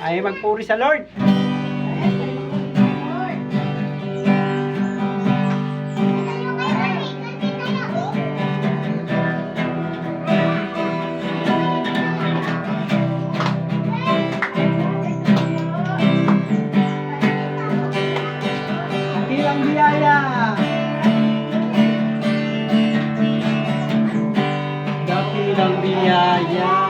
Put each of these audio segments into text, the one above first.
Ay magpuri sa Lord. Dakilang biyaya. Dakilang biyaya.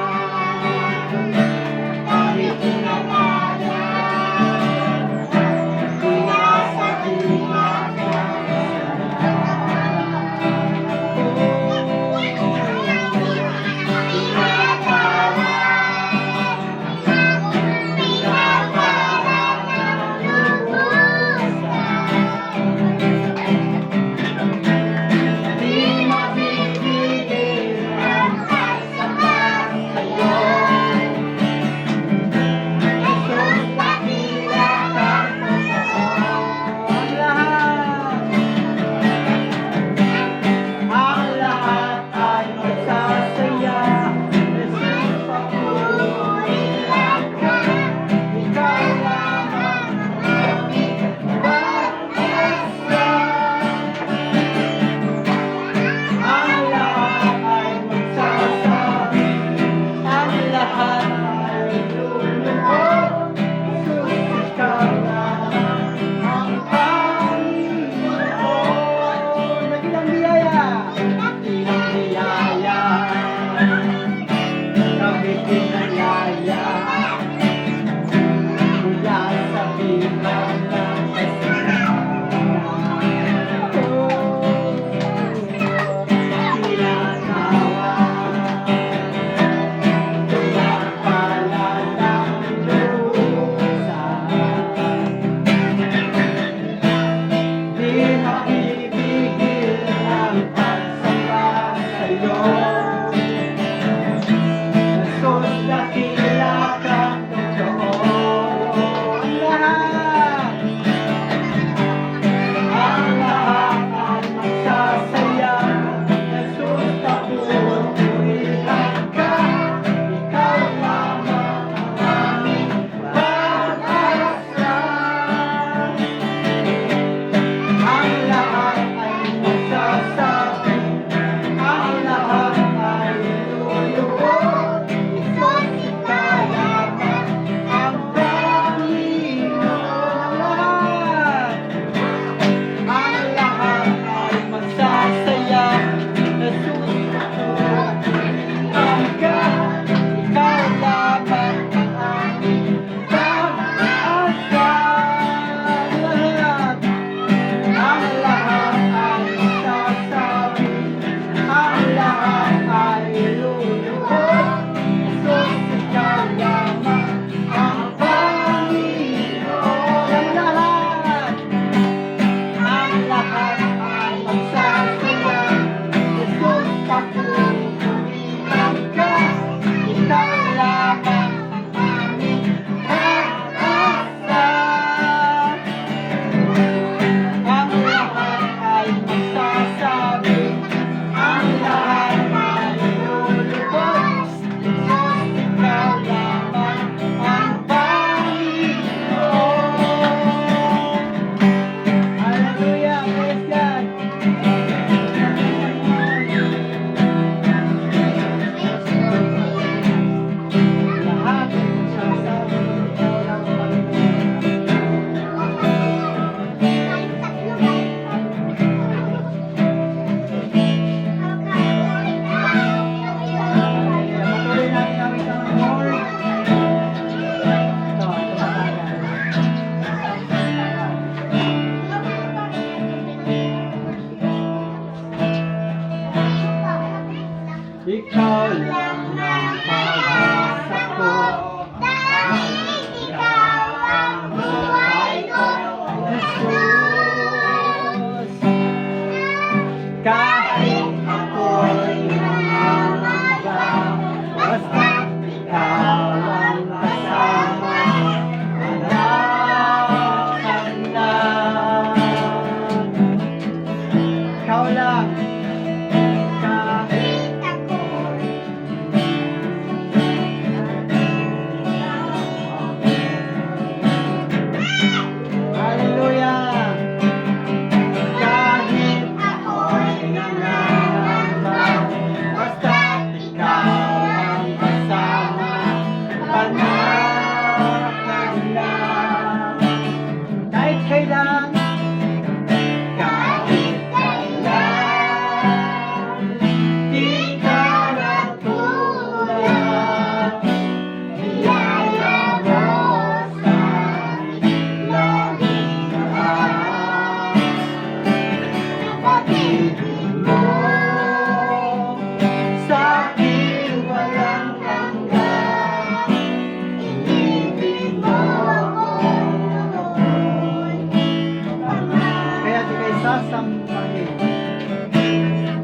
sasambahin,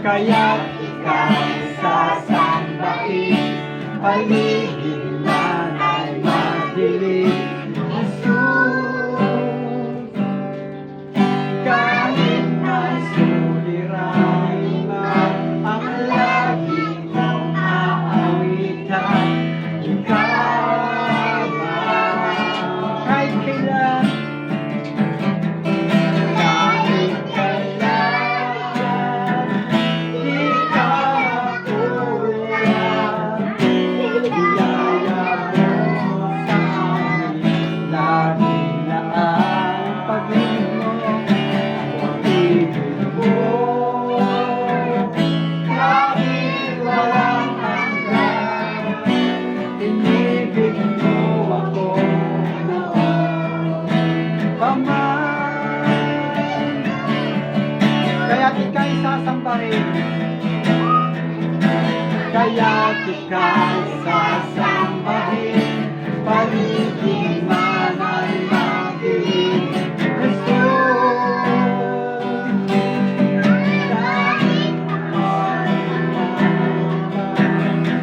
kaya't ikaw sasambahin, paligid man ay madilim. Jesus, kahit may suliranin man ang lagi mong aawitan, ikaw man kahit kailan, kahit kailan, di ka kulang. Biyaya mo sa amin, lagi na ang pag-ibig mo, pag-ibig mo, kahit walang hanggan. Inibig mo ako noon pa man, kaya't ika'y sasambahin, kaya't ika'y sasambahin, paligid man ay madilim. Jesus, kahit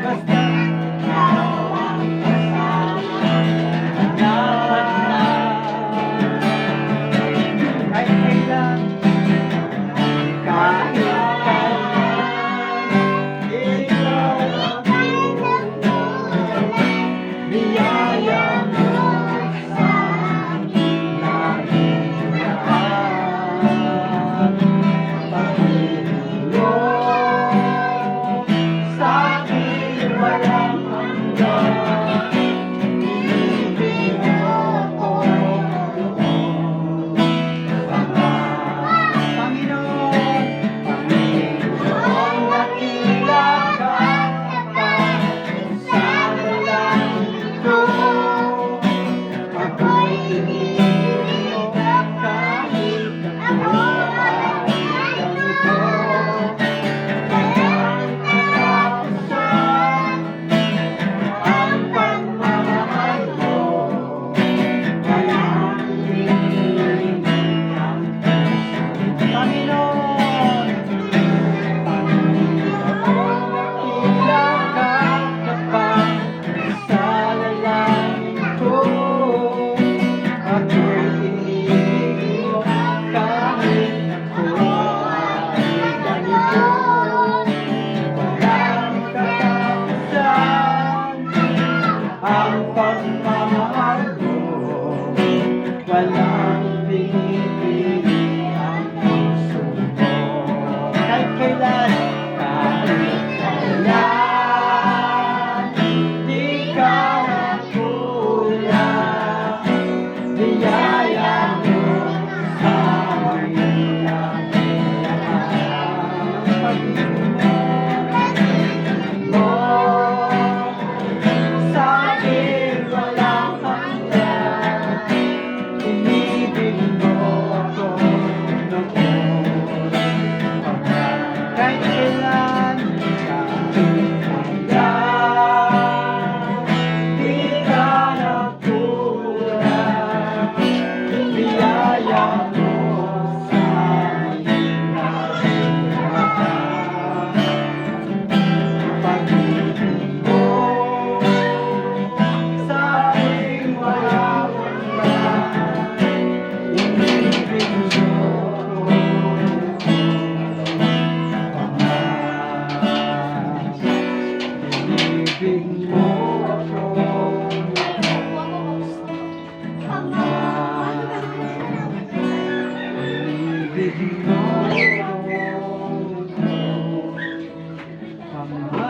basta ikaw ang kasama, dapat na kahit kailan, kahit kailan, ikaw ang biyaya mo sa amin, lagi na ang pag-ibig mo sa akin walang hanggan. Inibig mo ako noon pa man. Panginoon, Panginoon, nakita ka pa sa dalangin ko. Ako'y inibig mo kahit ako ay ganito. Kahit katapusan ang pagmamahal mo, walang hinihiling ang puso. Panginoon, Panginoon, nakita ka pa sa lalangin ko. Ako'y inibig mo kahit ako ay ganito. Walang katapusan ang pagmamahal mo, walang pinipili ang puso mo. Kahit kailan, di ka kulang. Biyaya mo sa amin, lagi na ang pag-ibig mo sa akin walang hanggan. Inibig mo ako noon pa man. Kahit kailan, di ka kulang. Biyaya mo sa amin, lagi na pag-ibig mo sa aking walang hanggan. Inibig mo ako pa man. Inibig mo ako pa man. Inibig mo ako pa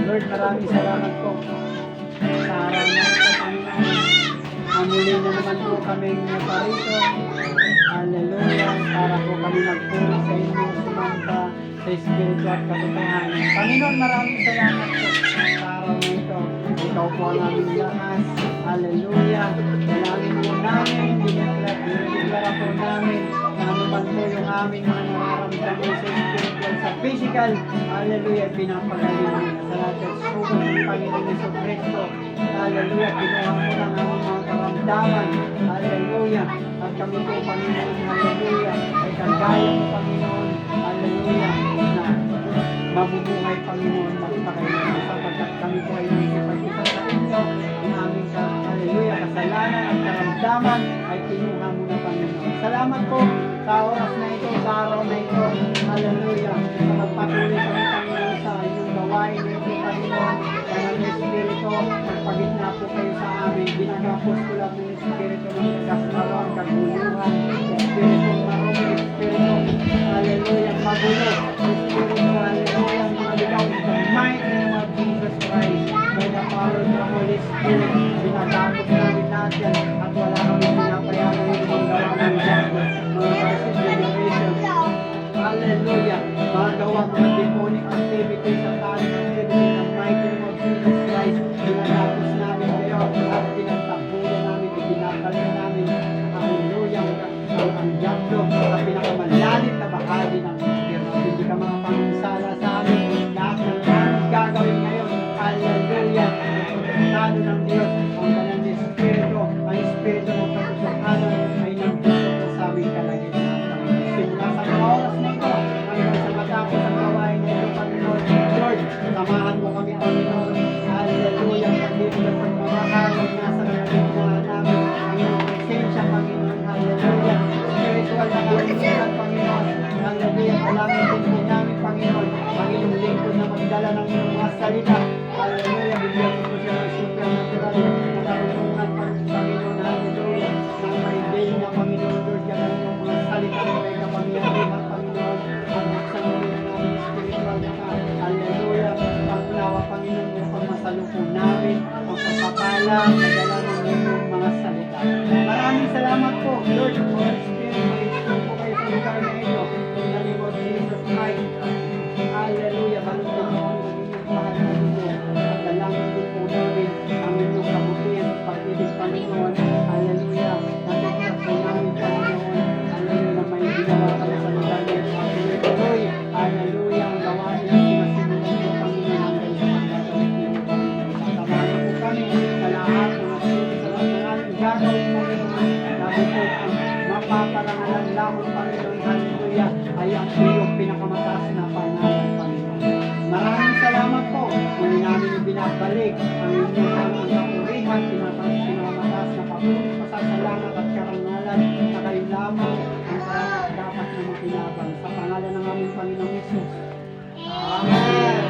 Lord, maraming salamat po sa araw na ito, Panginoon. Muli na naman po kaming naparito. Hallelujah. Para po kami magpuri sa inyo, sumanta sa Espiritu at katotohanan. Panginoon, maraming salamat po sa araw na ito. Ikaw po ang aming lakas. Hallelujah. Dalangin po namin, dineklara po namin na ano man po yung aming mga nararamdaman sa spiritual, sa physical, hallelujah, pinapagaling mo na sa lahat ng sugat ng Panginoon Yesu Cristo, hallelujah, kinuha mo ng aming mga karamdaman, hallelujah, at kami po, Panginoon, hallelujah, ay kagaya mo, Panginoon, hallelujah, na mabubuhay, Panginoon, magpakailan sapagkat kami po ay nakikipag-isa sa inyo, ang aming hallelujah, kasalanan at karamdaman ay kinuha mo na, Panginoon. Salamat po sa oras na ito, sa araw na ito, hallelujah, sa magpatuloy kami, Panginoon, sa inyong gawain na ito, Panginoon, ng Espiritu, magpagitna po kayo sa amin, ginagapos ko lang ng Espiritu ng kagasmaran, kaguluhan, Espiritu marumi, Espiritu, hallelujah, magulo, Espiritu, hallelujah, mga ligaw, in the mighty name of Jesus Christ, by the power of the Holy Spirit, ginagapos namin natin, at wala kami pinapayagan yung mga gawa ng Diyos, mga versus generation, hallelujah, mga gawa mga demonic activities, satanic activities, the mighty name of Jesus Christ, ginagapos namin kayo, at pinagtapunan namin, itinakal namin, hallelujah, ang diablo, sa pinakamalalim na bahagi ng Diyos, hindi ka makapangsala sa amin, lahat ng aming gagawin ngayon, hallelujah, talo ng Diyos, ang kanyang Espiritu, ang Espiritu ng pagkakalo ay nagdito po sa aming kalagitnaan. Simula sa mga oras na ito, hanggang sa matapos ang gawain na ito, Panginoon, Lord, samahan mo kami, Panginoon, hallelujah, pag-ibig at pagmamahal, nasa kalagitnaan namin, ang iyong presensya, Panginoon, hallelujah, spiritual na kalagitnaan, Panginoon, hallelujah, alamin din po namin, Panginoon, ang iyong lingkod na magdala ng iyong mga salita, hallelujah, bigyan mo po siya ng supernatural na karunungan, Panginoon, hallelujah, ng may day na, Panginoon, Lord, yan ang iyong mga salita ng may kapangyarihan, Panginoon, ang buksan mo rin ang aming spiritual na hallelujah, panglawa, Panginoon, upang masalupo namin ang pagpapala, madala ng iyong mga salita. Maraming salamat po, Lord, for Spirit, mag-isip po kayo sa lugar na ito, in the name of Jesus Christ, hallelujah, balutin mo ang inyong mahal na dugo, at dalangin din po namin ang inyong kabutihan, pag-ibig, Panginoon, hallelujah, natignan po namin, Panginoon, hallelujah, na may ginawa kami sa lugar na ito, tuloy-tuloy, hallelujah, ang gawain na sinasimulan po, Panginoon, hanggang sa pagkakalik niyo, Panginoon, sasamahan po kami sa lahat ng activities, sa lahat ng aming gagawin, Panginoon, lalo po ang mapaparangalan lamang, Panginoon, hallelujah, ay ang iyong pinakamataas na pangalan, Panginoon. Maraming salamat po. Muli namin yung binabalik ang inyong pangangapurihan, pinakamataas na papuri, pasasalamat at karangalan na kayo lamang ang karapat dapat na makinabang sa pangalan ng aming Panginoong Yesus. Amen.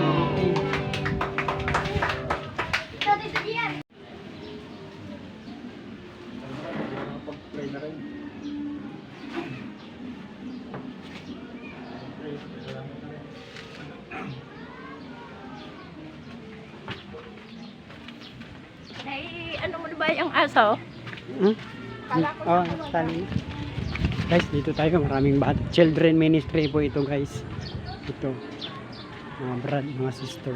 Ano mo ba yung aso? Oh, tali. Guys, dito tayo, maraming bata. Children ministry po ito, guys. Ito. Mga brad, mga sister.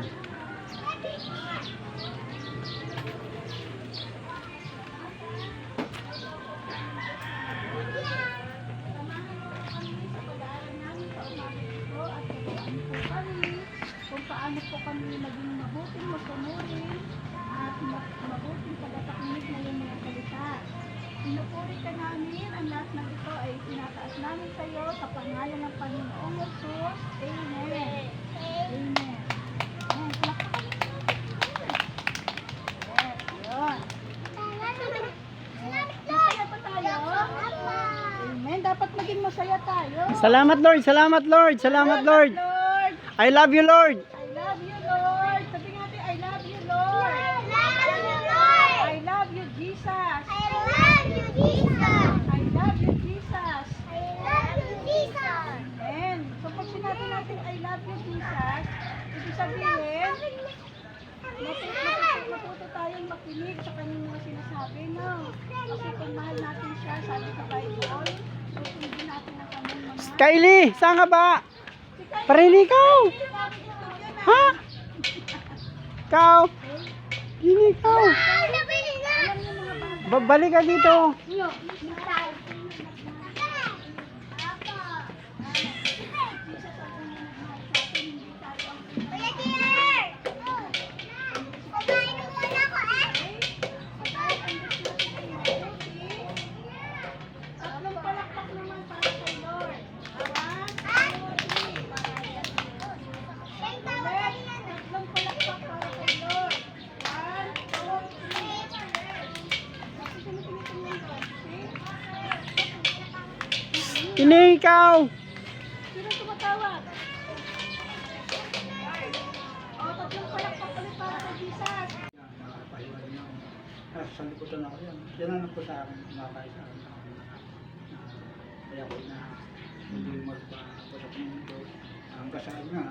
Kung paano po kami maging mabuting masunuri at mabuting pagkakakinig na yung mga salita. Pinupuri ka namin, ang lahat ng ito ay tinataas namin sa iyo sa pangalan ng Panginoong Jesus. Amen. Amen. Amen. Yes, yun. Masaya pa tayo? Amen. Dapat maging masaya tayo. Salamat, Lord. Salamat, Lord. Salamat, Lord. Lord. I love you, Lord. I love you, Lord. Sabi natin, I love you, Lord. I love you, Jesus. I love you, Jesus. Amen. So pag sinabi natin, I love you, Jesus, ibig sabihin, matuto tayong makinig sa kanyang mga sinasabi, no? Kasi kung mahal natin siya, sabi sa Bible, susundin natin ang kanyang mga... Kylie, saan ka ba? Parin ikaw. Ha? Ikaw. Gini ikaw. Balik ka dito. Ini ikaw! Sino tumatawag? O, tatlong palakpak ulit para kay Jesus. Makapahiwalay na ako. Sa liputan ako yan. Yan ang po sa akin, kumakain sa akin. Kaya ko na hindi magpapasok ng ito. Ang kasal nga,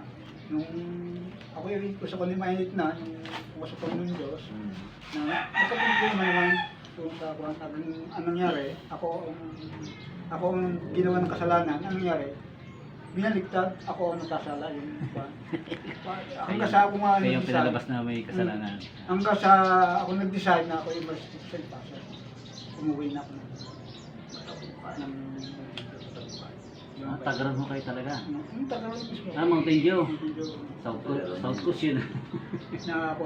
nung ako yung gusto ko ni mainit na, yung pumasok ko ng Diyos, na masakit ko naman kung sa kung anong nangyari, ako ang ginawa ng kasalanan, anong nangyari? Binaligtad, ako ang nagkasala yung hanggang sa ako nga Kaya yung nag-decide. pinalabas na may kasalanan. Hanggang sa ako nag-decide na ako yung Christian pastor. Umuwi na ako ng Tagaran mo kayo talaga. Ang tagal mismo. Mountain Dew. Medyo South Coast yun. na ako.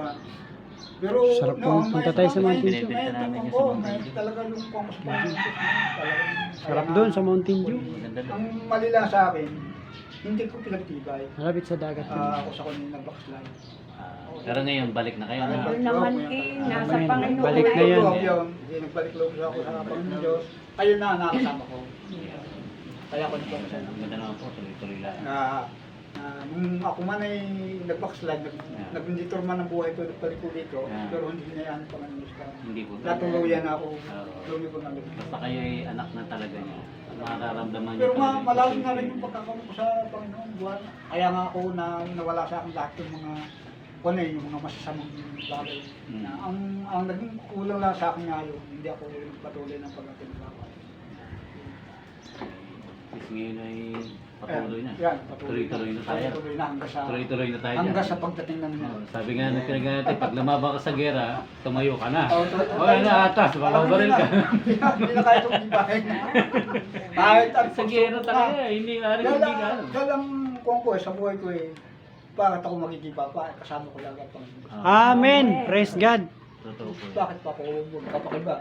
Pero Sarap po, punta tayo sa Mountain Dew. Binibenta namin yung sa Mountain Dew. Talaga yung pangos pa. Talagang Sarap doon sa Mountain Dew. Maganda doon. Ang malila sa akin, hindi ko pinagtibay. Malapit sa dagat. Ako sa kanina backslide. Pero ngayon, balik na kayo na. Ano naman nasa Amen. Panginoon. Balik na yan. Hindi nagbalik loob ako sa Panginoon Diyos. Ayun na, nakasama ko. Kaya ako nito kasi Ang ganda naman po, tuloy-tuloy lang. nung ako man ay nag-backslide, nag-menditor man ang buhay ko, nagbalik ko dito, Yeah. pero hindi hinayaan pa man Diyos. Hindi po. Natuluyan ako, Oo. lumi ko na lumi. Basta kayo ay anak na talaga niya. Makakaramdaman niyo Pero talaga yung malalim na rin pag-ibig. yung pagkakaroon ko sa Panginoon buwan. Kaya nga ako na nawala sa akin lahat yung mga yung mga masasamang bagay. Na ang naging kulang lang sa akin ngayon, hindi ako patuloy ng pagkakinagawa. Is ngayon ay patuloy na. Yan, Tuloy-tuloy na tayo. Tuloy na hanggang sa Tuloy-tuloy na tayo hanggang dyan. sa pagdating ng Sabi nga ng pinag natin, pag lumaba ka sa gera, tumayo ka na. Oh, O yan na atas, makabaril ka. Hindi na kahit umibahin. Kahit ang Sa gera talaga, hindi nga rin hindi ka. Dalang kung ko sa buhay ko bakit ako makikipapa, kasama ko lang ang Panginoon. Amen! Praise God! Totoo po. Bakit pa ako magpapakiba,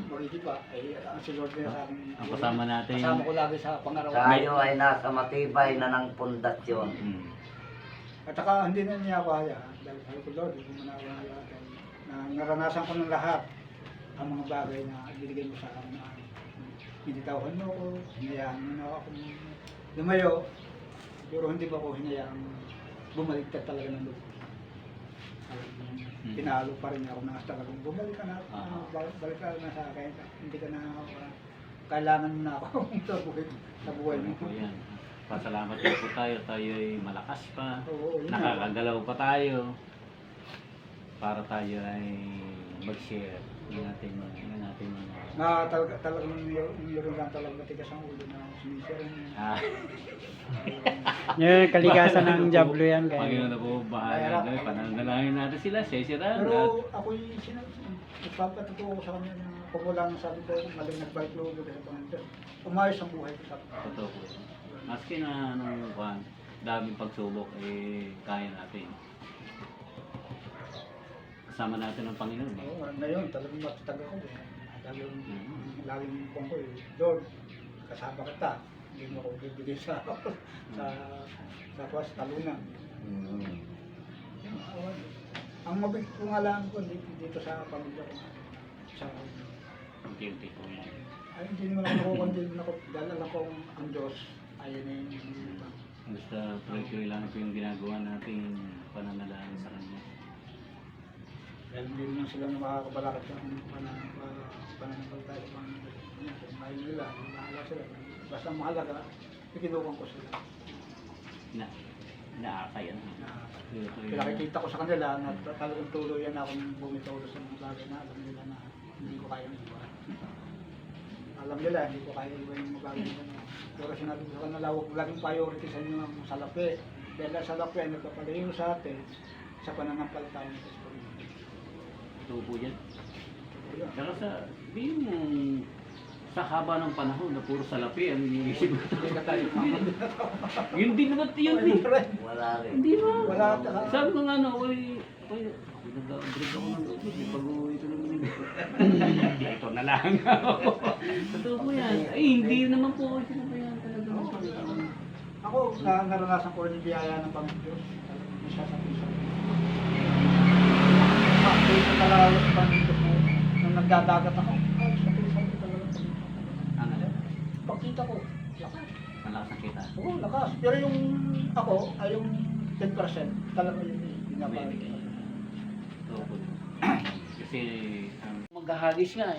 makikipa, ang sinod niya sa akin. Ang kasama natin. Kasama ko lagi sa pangaraw. Tayo ay nasa matibay na ng pundasyon. At saka hindi na niya ako haya. Dahil sabi ko, Lord, hindi mo na ako haya. Na naranasan ko ng lahat ang mga bagay na binigay mo sa akin na binitawan mo ako, hinayaan mo na ako lumayo. Pero hindi ba ako hinayaan bumaliktad talaga ng loob. Pinalo pa rin ako na talagang bumalik ka na, balik ka na sa akin, hindi ka na kailangan mo na ako sa buhay mo. Ano po yan. Pasalamat po tayo, tayo ay malakas pa. Oo, yun na. Nakakagalaw pa tayo. Para tayo ay mag-share. Yun natin Na talagang mayroon lang talagang matigas ang ulo na sumisira niya. Yan, kaligasan ng Diablo yan. Panginoon Kaya. na po, bahala na. Pananalangin natin sila, sisiraan. Pero ako'y nagpapatutuwa ko sa kanya na kung wala nang sabi ko, maling nagbalik loob ko sa Panginoon. Umayos ang buhay ko sa Totoo po. Maski na daming pagsubok, kaya natin. Kasama natin ang Panginoon. Oo, ngayon talagang matatag ako. Laging kong ko Lord, kasama kita. Hindi mo ako bibigay sa talunan. Ang mabigit ko nga lang ko dito sa pamilya ko. Unti-unti po yan. Ay, hindi naman ako kundi ako dahil alam ko ang Diyos ay yun yung Basta tuloy-tuloy lang po yung ginagawa natin pananalangin sa Kanya. dahil hindi naman sila na makakabalakad sa pananampalataya sa mga mahal nila, mahala sila. Basta mahalaga, ikinukuhan ko sila. Inaakay yan. Pinakikita ko sa kanila na talagang tuluyan akong bumitulo sa mga bagay na alam nila na hindi ko kayang iba. Alam nila, hindi ko kaya iba yung mga bagay na. Pero sinabi ko sa kanila, huwag laging priority sa inyo ang salapi. Dahil ang salapi ay nagpapalayo sa atin sa pananampalataya ng Kristo. Totoo po yan. Saka di mo sa haba ng panahon na puro salapi ang iniisip mo. Hindi ka tayo Yun din naman yun din. Wala rin. Hindi mo. Wala. Sabi ko nga nag-break ako ng loob. Pag-uwi ko naman yun. Ito na lang ako. Totoo po yan. Ay, hindi naman po. Sinabayan talaga ng Panginoon. Ako, naranasan ko rin yung biyaya ng Panginoon Diyos. Isa sa isa. Ako yung talaga sa Panginoon Diyos mo. Nung nagdadagat ako, ay, sa puso ko talaga. Ano? Pagkita ko, lakas. Oo, lakas. Pero yung ako, ay yung 10%, talaga yun pinapalik. So, kasi maghahagis nga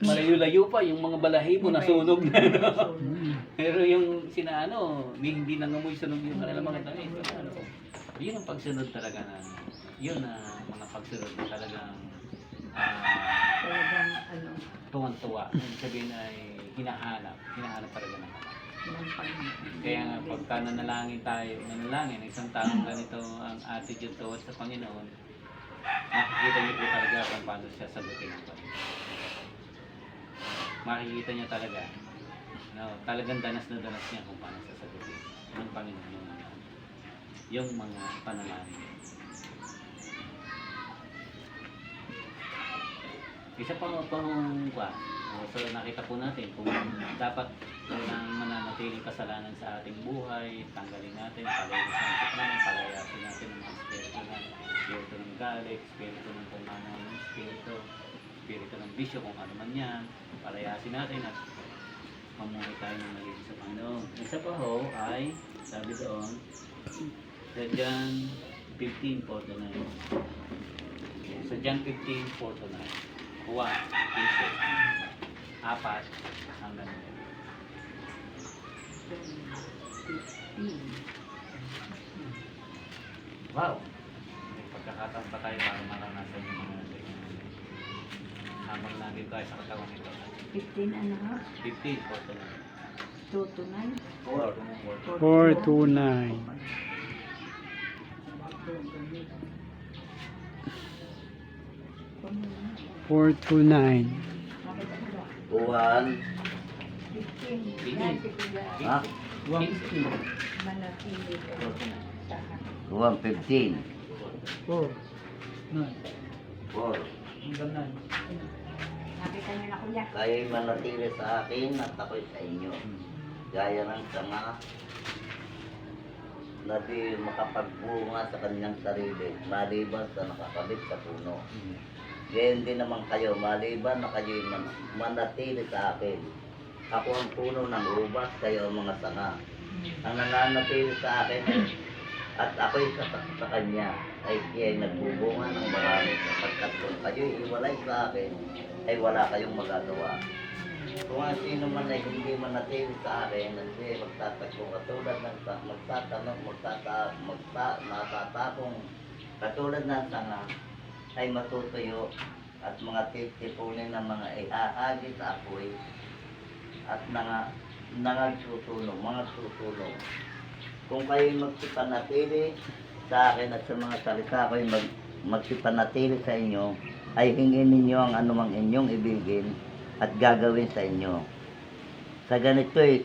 malayo-layo pa yung mga balahibo nasunog na. No? Pero yung sinaano, hindi nangamoy sunog yung kanilang mga damit. Ano, yun ang pagsunod talaga na yun na mga pagsunod na talagang Talagang tuwan-tuwa. Ibig sabihin ay hinahanap talaga ng Ama. ng Panginoon. Kaya nga pagka nanalangin tayo, nanalangin, isang taong ganito ang attitude towards sa Panginoon, makikita niyo po talaga kung paano siya sagutin ng Panginoon. Makikita niya talaga, talagang danas na danas niya kung paano siya sagutin ng Panginoon yung mga panalangin. Isa pa so nakita po natin kung dapat nang mananatiling kasalanan sa ating buhay, tanggalin natin, palayasin natin ang mga espiritu ng galit, espiritu ng kung ano ng espiritu ng bisyo, kung ano man yan, palayasin natin at mamuhay tayo ng malinis sa Panginoon. Isa pa ho ay, sabi doon, sa John 15:4-9. Sa John 15:4-9. 1, 4 hanggang 9. Wow! May pagkakataon pa tayo para maranasan yung mga habang lagi tayo sa katawan nito. 15 ano ha? 15:4-9. 2 to 9? 429. 429. 1, 15. Yan si Kuya. ha? Manatili ka sa akin. 1:15. 4, 9, 4. hanggang 9. Nakita niyo na Kuya. Kayo'y manatili sa akin at ako'y sa inyo. Gaya ng sanga na di makapagbunga sa kanyang sarili, maliban sa nakakabit sa puno. Gayon din naman kayo, maliban na kayo'y manatili sa akin. Ako ang puno ng ubas, kayo ang mga sanga. Ang nananatili sa akin at ako'y sa kanya, ay siya'y nagbubunga ng marami, sapagkat kung kayo'y iwalay sa akin, ay wala kayong magagawa. Kung ang sino man ay hindi manatili sa akin, hindi magtatakong katulad ng matatapong katulad ng sanga, ay matutuyo at mga titipunin ng mga ihahagi sa apoy at mga susunog. Kung kayo'y magsipanatili sa akin at sa mga salita ko'y magsipanatili sa inyo, ay hingin ninyo ang anumang inyong ibigin at gagawin sa inyo. Sa ganito'y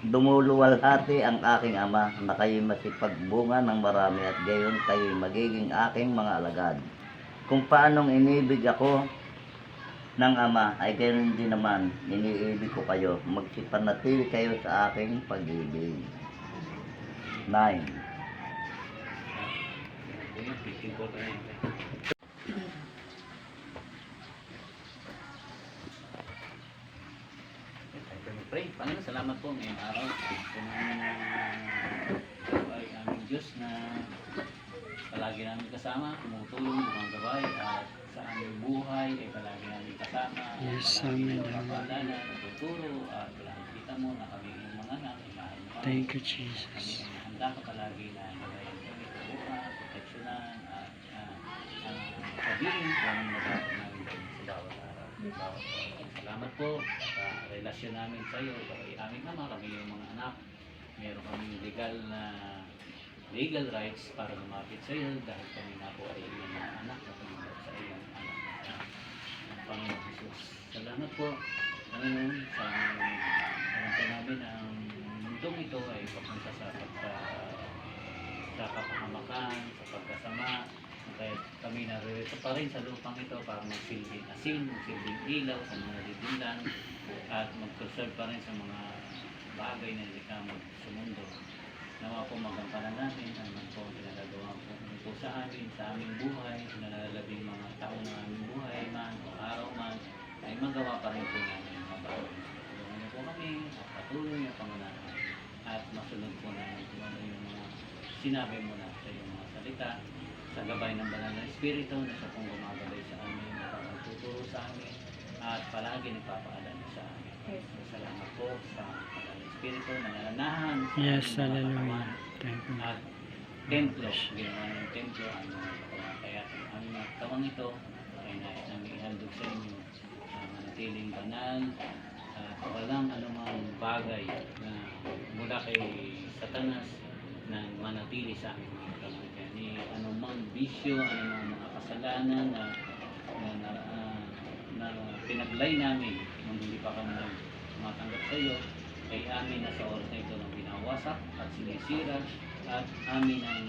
dumuluwalhati ang aking Ama na kayo'y masipagbunga ng marami at gayon kayo'y magiging aking mga alagad. Kung paanong inibig ako ng Ama, ay gayon din naman iniibig ko kayo. Magsipanatili kayo sa aking pag-ibig. 9. 15:4-9. Pray, Panginoon, salamat po ngayong araw. Ito ay aming Diyos na palagi namin kasama, tumutulong, gumagabay, at sa aming buhay ay palagi namin kasama. Yes, palagi amen. napapaalala, natuturo, at palagi kita mo na kami yung mga anak, imahan mo kami. Thank you, Kami Jesus. ay handa ka palagi na gabayan kami, tubukan, proteksyonan, at sabihin kung anong nagagawa namin sa bawat araw. Bawat oras. Salamat po sa relasyon namin sa iyo. Kami aming Ama, kami yung mga anak. Meron kaming legal rights para lumapit sa iyo dahil kami na po ay iyong mga anak na tumanggap sa iyong anak na Panginoon Jesus. Salamat po, Panginoon, sa alam po namin ang mundong ito ay papunta sa kapahamakan, sa pagkasama. Kaya kami naririto pa rin sa lupang ito para magsilbing asin, magsilbing ilaw sa mga didindan at mag-preserve pa rin sa mga bagay na likamod sa mundo. Nawa po magampanan natin ang mga po pinagagawa po sa amin, sa aming buhay, sa nalalabing mga taon ng aming buhay man o araw man, ay magawa pa rin po namin ang bagay. Tulungan niyo po kami at patuloy na pangunahan at masunod po namin kung ano yung mga sinabi mo na sa iyong mga salita sa gabay ng banal na Espiritu na siya pong gumagabay sa amin, nakapagtuturo sa amin at palagi nagpapaalala sa amin. Salamat po sa banal na Espiritu na nananahan sa Yes, aming mga hallelujah. katawan Thank you. at templo, ginawa ng templo ang mga katawan. Kaya ang mga katawan ito ay nais namin ihandog sa inyo ang manatiling banal at walang anumang bagay na mula kay Satanas na manatili sa aming mga katawan. Kaya ni anumang bisyo, anumang mga kasalanan na pinaglay namin nung hindi pa kami tumatanggap sa iyo, ay amin na sa oras na ito nang binawasak at sinisira at amin ang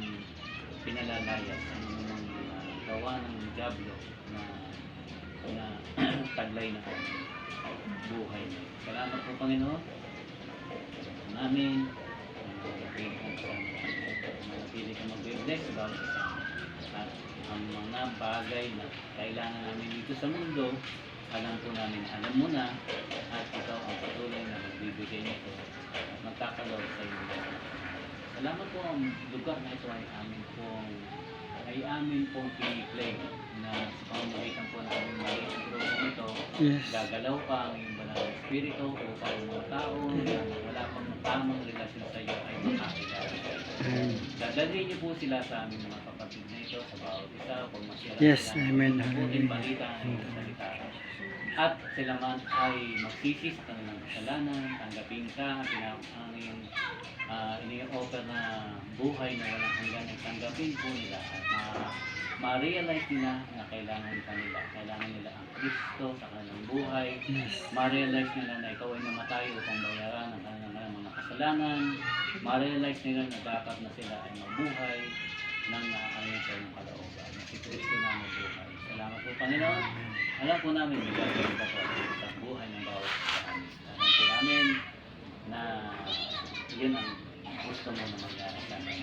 pinalalayas ang mga gawa ng Diablo na taglay na buhay. Salamat po Panginoon namin manatili ka mag-bless sa bawat isa at ang mga bagay na kailangan namin dito sa mundo alam po namin, alam mo na at ikaw ang patuloy na magbibigay nito at magkakalaw sa iyo. Salamat po ang lugar na ito ay amin pong piniplay na sa pamamagitan po ng aming maliit na grupo ito, Yes. gagalaw pa ang iyong banal na Espiritu upang ang mga tao na wala pang tamang relasyon sa iyo ay makakilala sa iyo. Dadalhin niyo po sila sa aming mga kapatid na ito sa bawat isa upang masira Yes, sila amen. ng mabuting Hallelujah. balita ng iyong salita. At sila man ay magsisis ng mga kasalanan, tanggapin ka at ang iyong ini-offer na buhay na walang hanggan ay tanggapin po nila at ma-realize nila na kailangan nila ang Kristo sa kanilang buhay. Ma-realize nila na ikaw ay namatay upang bayaran ang kanilang mga kasalanan. Ma-realize nila na dapat na sila ay mabuhay nang naaayon sa iyong kalooban. Na si Kristo na mabuhay. Salamat po Panginoon. Alam po namin may gagawin ka po sa buhay ng bawat isa amin. Alam po namin na yun ang gusto mo na mangyari sa amin.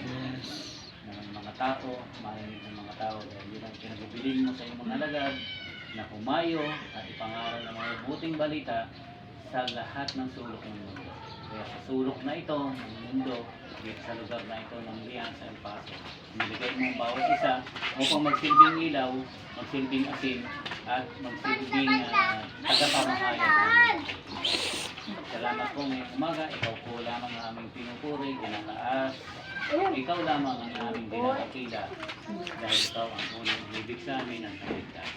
Ng mga tao, marinig ng mga tao dahil yun ang pinagbibiling mo sa iyong mga alagad na pumayo at ipangaral ng mga buting balita sa lahat ng sulok ng mundo. Kaya sa sulok na ito ng mundo, dito sa lugar na ito ng Lian sa El Paso, niligay mo ang bawat isa upang magsilbing ilaw, magsilbing asin, at magsilbing tagapamahayan. Salamat po ngayong umaga, ikaw po lamang ang aming pinupuri, tinataas. Ikaw lamang ang aming dinakakila dahil ikaw ang unang ibig sa amin ang kaligtas.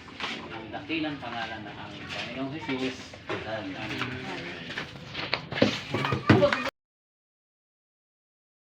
Ang dakilang pangalan ng aming Panginoong Jesus. Amen.